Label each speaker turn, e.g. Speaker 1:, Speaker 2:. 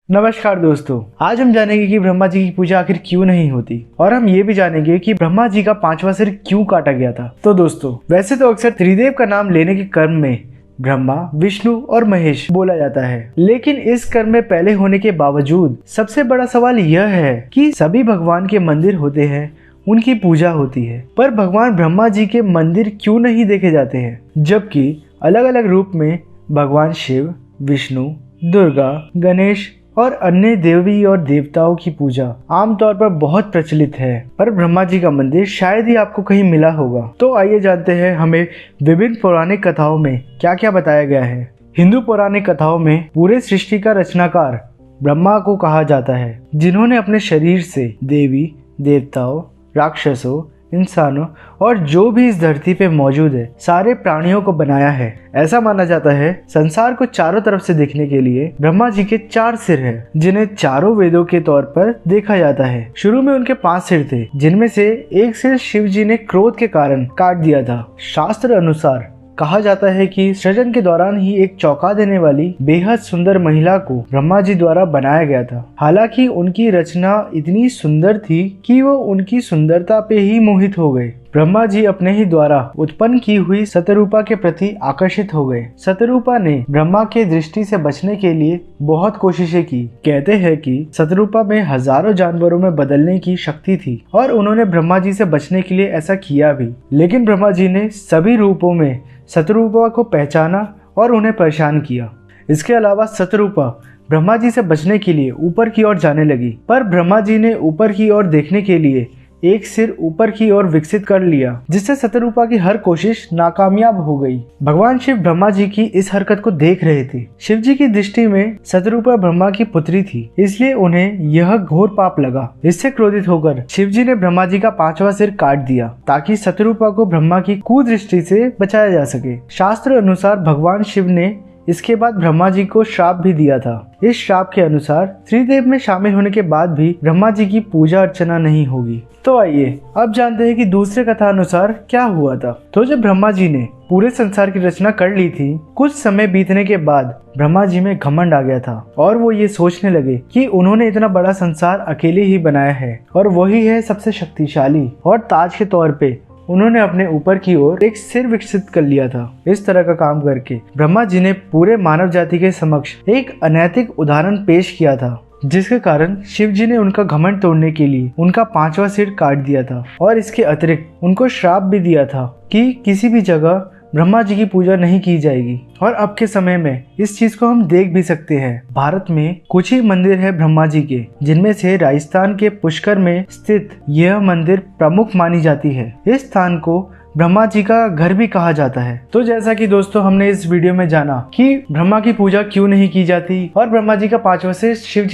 Speaker 1: नमस्कार दोस्तों, आज हम जानेंगे कि ब्रह्मा जी की पूजा आखिर क्यों नहीं होती और हम ये भी जानेंगे कि ब्रह्मा जी का पांचवा सिर क्यों काटा गया था। तो दोस्तों, वैसे तो अक्सर त्रिदेव का नाम लेने के क्रम में ब्रह्मा, विष्णु और महेश बोला जाता है, लेकिन इस क्रम में पहले होने के बावजूद सबसे बड़ा सवाल यह है कि सभी भगवान के मंदिर होते हैं, उनकी पूजा होती है, पर भगवान ब्रह्मा जी के मंदिर क्यों नहीं देखे जाते हैं, जबकि अलग अलग रूप में भगवान शिव, विष्णु, दुर्गा, गणेश और अन्य देवी और देवताओं की पूजा आमतौर पर बहुत प्रचलित है, पर ब्रह्मा जी का मंदिर शायद ही आपको कहीं मिला होगा। तो आइए जानते हैं हमें विभिन्न पौराणिक कथाओं में क्या क्या बताया गया है। हिंदू पौराणिक कथाओं में पूरे सृष्टि का रचनाकार ब्रह्मा को कहा जाता है, जिन्होंने अपने शरीर से देवी, देवताओं, राक्षसों, इंसानों और जो भी इस धरती पे मौजूद है सारे प्राणियों को बनाया है। ऐसा माना जाता है संसार को चारों तरफ से देखने के लिए ब्रह्मा जी के 4 सिर हैं, जिन्हें चारों वेदों के तौर पर देखा जाता है। शुरू में उनके 5 सिर थे, जिनमें से एक सिर शिव जी ने क्रोध के कारण काट दिया था। शास्त्र अनुसार कहा जाता है कि सृजन के दौरान ही एक चौंका देने वाली बेहद सुंदर महिला को ब्रह्मा जी द्वारा बनाया गया था। हालांकि उनकी रचना इतनी सुंदर थी कि वो उनकी सुंदरता पे ही मोहित हो गए। ब्रह्मा जी अपने ही द्वारा उत्पन्न की हुई शतरूपा के प्रति आकर्षित हो गए। शतरूपा ने ब्रह्मा के दृष्टि से बचने के लिए बहुत कोशिशें की। कहते हैं कि शतरूपा में हजारों जानवरों में बदलने की शक्ति थी और उन्होंने ब्रह्मा जी से बचने के लिए ऐसा किया भी, लेकिन ब्रह्मा जी ने सभी रूपों में शतरूपा को पहचाना और उन्हें परेशान किया। इसके अलावा शतरूपा ब्रह्मा जी से बचने के लिए ऊपर की ओर जाने लगी, पर ब्रह्मा जी ने ऊपर की ओर देखने के लिए एक सिर ऊपर की ओर विकसित कर लिया, जिससे शतरूपा की हर कोशिश नाकामयाब हो गई। भगवान शिव ब्रह्मा जी की इस हरकत को देख रहे थे। शिव जी की दृष्टि में शतरूपा ब्रह्मा की पुत्री थी, इसलिए उन्हें यह घोर पाप लगा। इससे क्रोधित होकर शिव जी ने ब्रह्मा जी का 5वां सिर काट दिया, ताकि शतरूपा को ब्रह्मा की कुदृष्टि से बचाया जा सके। शास्त्र अनुसार भगवान शिव ने इसके बाद ब्रह्मा जी को श्राप भी दिया था। इस श्राप के अनुसार त्रिदेव में शामिल होने के बाद भी ब्रह्मा जी की पूजा अर्चना नहीं होगी। तो आइए अब जानते हैं कि दूसरे कथा अनुसार क्या हुआ था। तो जब ब्रह्मा जी ने पूरे संसार की रचना कर ली थी, कुछ समय बीतने के बाद ब्रह्मा जी में घमंड आ गया था और वो ये सोचने लगे कि उन्होंने इतना बड़ा संसार अकेले ही बनाया है और वही है सबसे शक्तिशाली, और ताज के तौर पे उन्होंने अपने ऊपर की ओर एक सिर विकसित कर लिया था। इस तरह का काम करके ब्रह्मा जी ने पूरे मानव जाति के समक्ष एक अनैतिक उदाहरण पेश किया था, जिसके कारण शिव जी ने उनका घमंड तोड़ने के लिए उनका 5वां सिर काट दिया था और इसके अतिरिक्त उनको श्राप भी दिया था कि किसी भी जगह ब्रह्मा जी की पूजा नहीं की जाएगी। और अब के समय में इस चीज को हम देख भी सकते हैं। भारत में कुछ ही मंदिर है ब्रह्मा जी के, जिनमें से राजस्थान के पुष्कर में स्थित यह मंदिर प्रमुख मानी जाती है। इस स्थान को ब्रह्मा जी का घर भी कहा जाता है। तो जैसा कि दोस्तों हमने इस वीडियो में जाना कि ब्रह्मा की पूजा क्यों नहीं की जाती और ब्रह्मा जी का 5वां सिर शिव जी